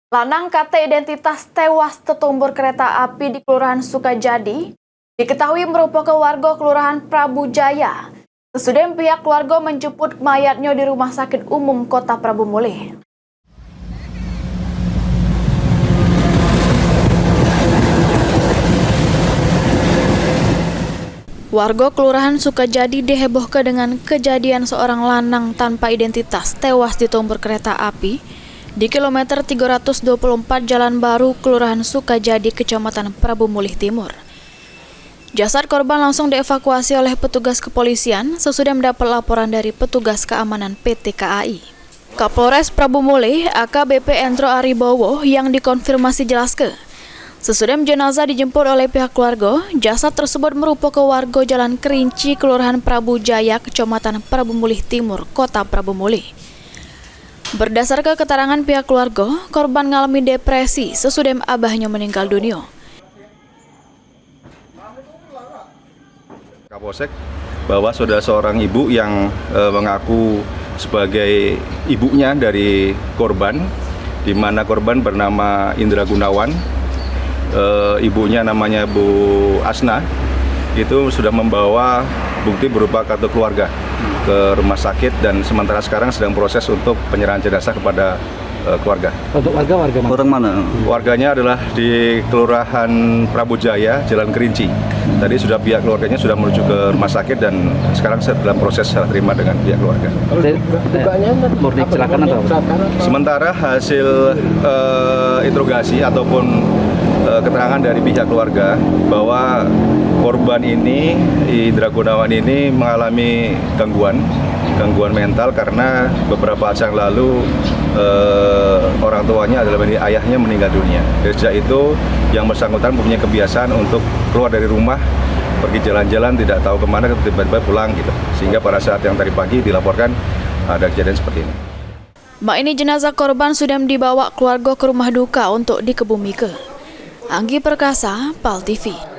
Lanang KT identitas tewas tertumbur kereta api di Kelurahan Sukajadi diketahui merupakan warga Kelurahan Prabu Jaya. Sesudah pihak keluarga menjemput mayatnya di Rumah Sakit Umum Kota Prabu Mulih. Warga Kelurahan Sukajadi dihebohkan dengan kejadian seorang lanang tanpa identitas tewas ditumbur kereta api di kilometer 324 Jalan Baru, Kelurahan Sukajadi, Kecamatan Prabu Mulih Timur. Jasad korban langsung dievakuasi oleh petugas kepolisian sesudah mendapat laporan dari petugas keamanan PT KAI. Kapolres Prabu Mulih AKBP Endro Aribowo yang dikonfirmasi jelaskan, sesudah jenazah dijemput oleh pihak keluarga, jasad tersebut merupakan warga Jalan Kerinci, Kelurahan Prabu Jaya, Kecamatan Prabu Mulih Timur, Kota Prabu Mulih. Berdasarkan keterangan pihak keluarga, korban mengalami depresi sesudah abahnya meninggal dunia. Kapolsek bahwa sudah seorang ibu yang mengaku sebagai ibunya dari korban, di mana korban bernama Indra Gunawan, ibunya namanya Bu Asna, itu sudah membawa bukti berupa kartu keluarga ke rumah sakit dan sementara sekarang sedang proses untuk penyerahan jenazah kepada keluarga. Untuk warga mana? Orang mana? Warganya adalah di Kelurahan Prabu Jaya, Jalan Kerinci. Tadi sudah pihak keluarganya sudah menuju ke rumah sakit dan sekarang dalam proses serah terima dengan pihak keluarga. Murni kecelakaan atau apa? Sementara hasil interogasi ataupun keterangan dari pihak keluarga bahwa korban ini, Indra Gunawan ini mengalami gangguan mental karena beberapa saat yang lalu orang tuanya adalah ayahnya meninggal dunia. Dari sejak itu yang bersangkutan mempunyai kebiasaan untuk keluar dari rumah, pergi jalan-jalan tidak tahu kemana, tiba-tiba pulang gitu. Sehingga pada saat yang tadi pagi dilaporkan ada kejadian seperti ini. Ini jenazah korban sudah dibawa keluarga ke rumah duka untuk dikebumikan. Anggi Perkasa, PAL TV.